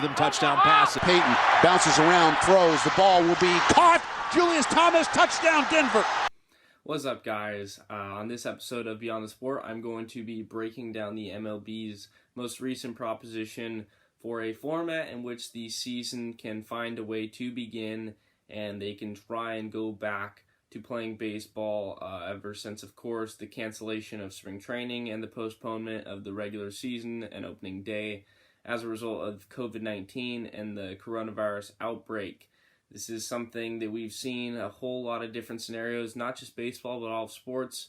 them touchdown passes. Peyton bounces around, throws. The ball will be caught. Julius Thomas, touchdown, Denver. What's up, guys? On this episode of Beyond the Sport, I'm going to be breaking down the MLB's most recent proposition for a format in which the season can find a way to begin and they can try and go back to playing baseball ever since, of course, the cancellation of spring training and the postponement of the regular season and opening day as a result of COVID-19 and the coronavirus outbreak. This is something that we've seen a whole lot of different scenarios, not just baseball, but all of sports,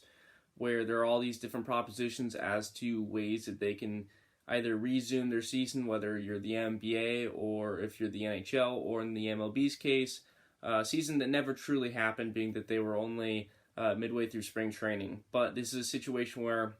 where there are all these different propositions as to ways that they can either resume their season, whether you're the NBA or if you're the NHL, or in the MLB's case, a season that never truly happened, being that they were only midway through spring training. But this is a situation where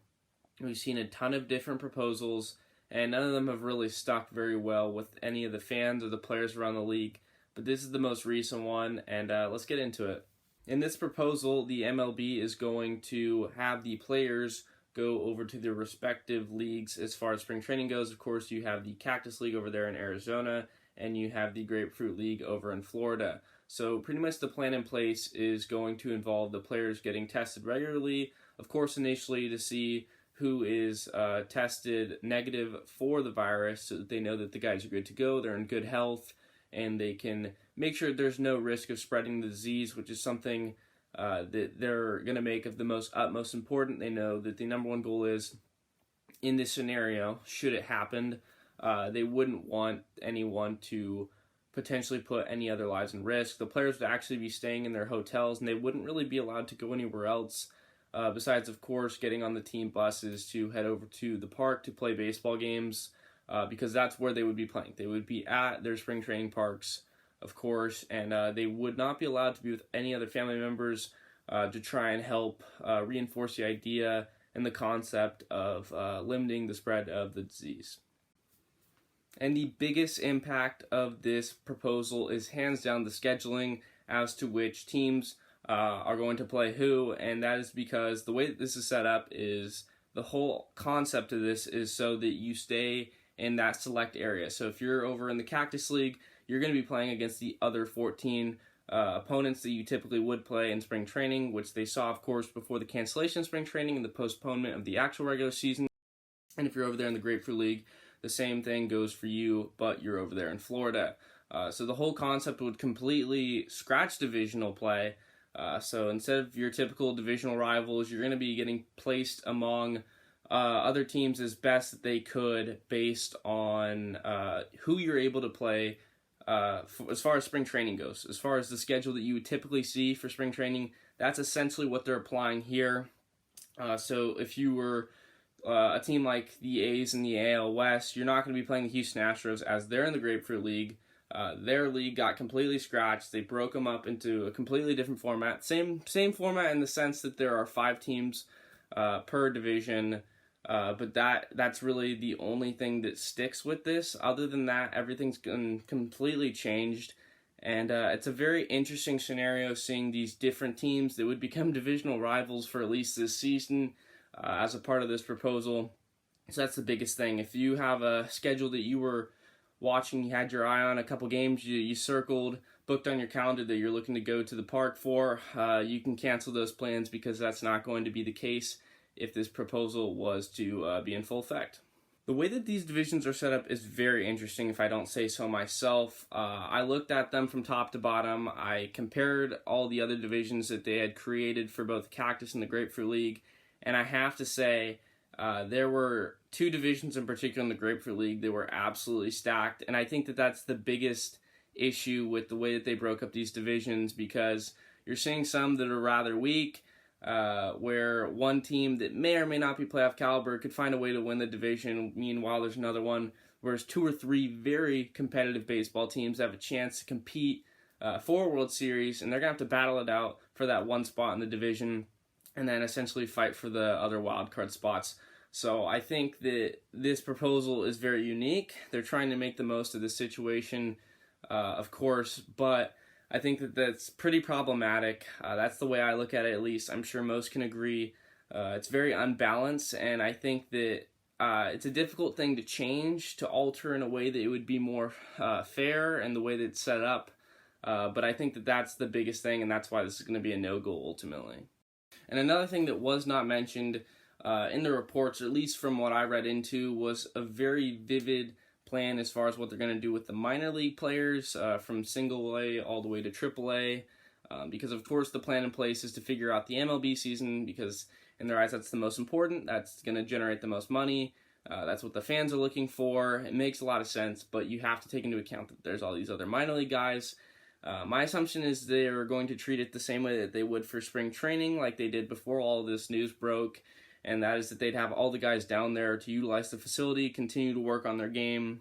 we've seen a ton of different proposals, and none of them have really stuck very well with any of the fans or the players around the league. But this is the most recent one, and let's get into it. In this proposal, the MLB is going to have the players go over to their respective leagues as far as spring training goes. Of course, you have the Cactus League over there in Arizona, and you have the Grapefruit League over in Florida. So pretty much the plan in place is going to involve the players getting tested regularly, of course, initially to see who is tested negative for the virus so that they know that the guys are good to go, they're in good health, and they can make sure there's no risk of spreading the disease, which is something that they're going to make of the utmost important. They know that the number one goal is, in this scenario, should it happen, they wouldn't want anyone to potentially put any other lives in risk. The players would actually be staying in their hotels, and they wouldn't really be allowed to go anywhere else, besides, of course, getting on the team buses to head over to the park to play baseball games, because that's where they would be playing. They would be at their spring training parks, of course, and they would not be allowed to be with any other family members to try and help reinforce the idea and the concept of limiting the spread of the disease. And the biggest impact of this proposal is hands down the scheduling as to which teams are going to play who, and that is because the way that this is set up is the whole concept of this is so that you stay in that select area. So if you're over in the Cactus League, you're going to be playing against the other 14 opponents that you typically would play in spring training, which they saw, of course, before the cancellation of spring training and the postponement of the actual regular season. And if you're over there in the Grapefruit League, the same thing goes for you, but you're over there in Florida. So the whole concept would completely scratch divisional play. So instead of your typical divisional rivals, you're going to be getting placed among other teams as best that they could based on who you're able to play as far as spring training goes. As far as the schedule that you would typically see for spring training, that's essentially what they're applying here. So if you were a team like the A's in the AL West, you're not going to be playing the Houston Astros as they're in the Grapefruit League. Their league got completely scratched. They broke them up into a completely different format. Same format in the sense that there are 5 teams per division, but that's really the only thing that sticks with this. Other than that, everything's completely changed, and it's a very interesting scenario seeing these different teams that would become divisional rivals for at least this season as a part of this proposal. So that's the biggest thing. If you have a schedule that you were watching, you had your eye on a couple games, you circled, booked on your calendar that you're looking to go to the park for, you can cancel those plans because that's not going to be the case if this proposal was to be in full effect. The way that these divisions are set up is very interesting, if I don't say so myself. I looked at them from top to bottom. I compared all the other divisions that they had created for both the Cactus and the Grapefruit League, and I have to say there were 2 divisions in particular in the Grapefruit League that were absolutely stacked, and I think that that's the biggest issue with the way that they broke up these divisions, because you're seeing some that are rather weak, where one team that may or may not be playoff caliber could find a way to win the division. Meanwhile, there's another one whereas 2 or 3 very competitive baseball teams have a chance to compete for a World Series, and they're going to have to battle it out for that one spot in the division and then essentially fight for the other wild card spots. So I think that this proposal is very unique. They're trying to make the most of the situation, of course, but I think that that's pretty problematic. That's the way I look at it, at least. I'm sure most can agree. It's very unbalanced, and I think that it's a difficult thing to change, to alter in a way that it would be more fair and the way that it's set up. But I think that that's the biggest thing, and that's why this is going to be a no-go ultimately. And another thing that was not mentioned in the reports, or at least from what I read into, was a very vivid plan as far as what they're going to do with the minor league players from single A all the way to triple A. Because of course the plan in place is to figure out the MLB season, because in their eyes that's the most important, that's going to generate the most money, that's what the fans are looking for. It makes a lot of sense, but you have to take into account that there's all these other minor league guys. My assumption is they're going to treat it the same way that they would for spring training, like they did before all of this news broke, and that is that they'd have all the guys down there to utilize the facility, continue to work on their game,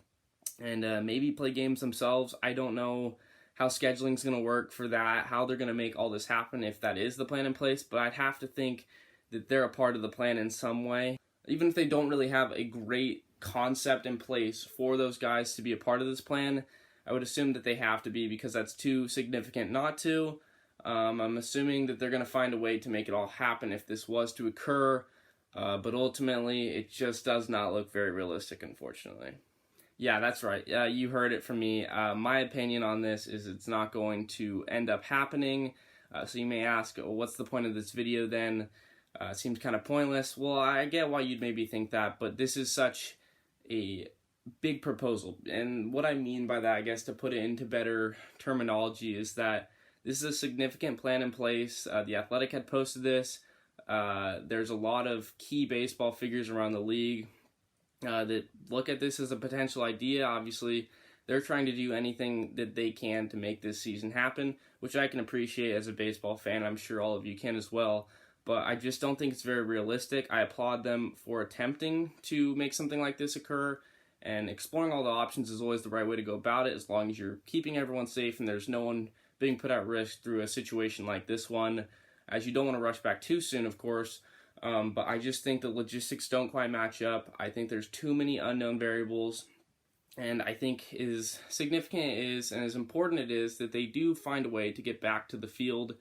and maybe play games themselves. I don't know how scheduling is going to work for that, how they're going to make all this happen if that is the plan in place, but I'd have to think that they're a part of the plan in some way. Even if they don't really have a great concept in place for those guys to be a part of this plan, I would assume that they have to be, because that's too significant not to. I'm assuming that they're going to find a way to make it all happen if this was to occur, but ultimately it just does not look very realistic, unfortunately. Yeah, that's right. You heard it from me. My opinion on this is it's not going to end up happening. So you may ask, well, what's the point of this video then? It seems kind of pointless. Well, I get why you'd maybe think that, but this is such a big proposal. And what I mean by that, I guess to put it into better terminology, is that this is a significant plan in place. The Athletic had posted this. There's a lot of key baseball figures around the league that look at this as a potential idea. Obviously, they're trying to do anything that they can to make this season happen, which I can appreciate as a baseball fan. I'm sure all of you can as well, but I just don't think it's very realistic. I applaud them for attempting to make something like this occur, and exploring all the options is always the right way to go about it, as long as you're keeping everyone safe and there's no one being put at risk through a situation like this one, as you don't want to rush back too soon, of course. But I just think the logistics don't quite match up. I think there's too many unknown variables, and I think as significant it is and as important it is that they do find a way to get back to the field.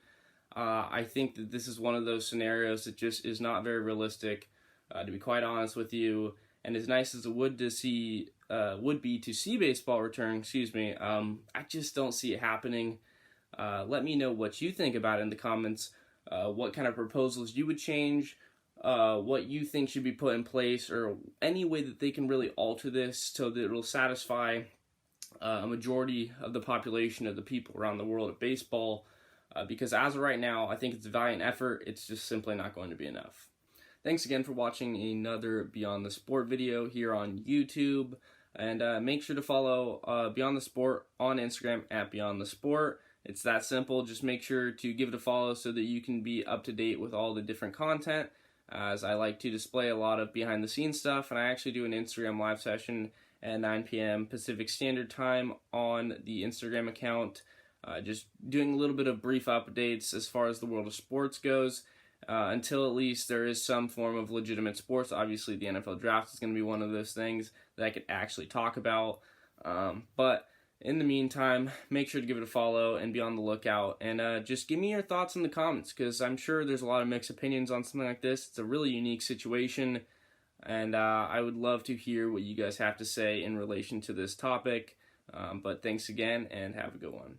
I think that this is one of those scenarios that just is not very realistic, to be quite honest with you. And as nice as it would be to see baseball return, I just don't see it happening. Let me know what you think about it in the comments. What kind of proposals you would change, what you think should be put in place, or any way that they can really alter this so that it'll satisfy a majority of the population of the people around the world of baseball. Because as of right now, I think it's a valiant effort. It's just simply not going to be enough. Thanks again for watching another Beyond the Sport video here on YouTube. And make sure to follow Beyond the Sport on Instagram at Beyond the Sport. It's that simple. Just make sure to give it a follow so that you can be up to date with all the different content, as I like to display a lot of behind the scenes stuff, and I actually do an Instagram live session at 9 p.m. Pacific Standard Time on the Instagram account, just doing a little bit of brief updates as far as the world of sports goes, until at least there is some form of legitimate sports. Obviously the NFL draft is going to be one of those things that I could actually talk about, but in the meantime, make sure to give it a follow and be on the lookout. And just give me your thoughts in the comments, because I'm sure there's a lot of mixed opinions on something like this. It's a really unique situation, and I would love to hear what you guys have to say in relation to this topic. But thanks again, and have a good one.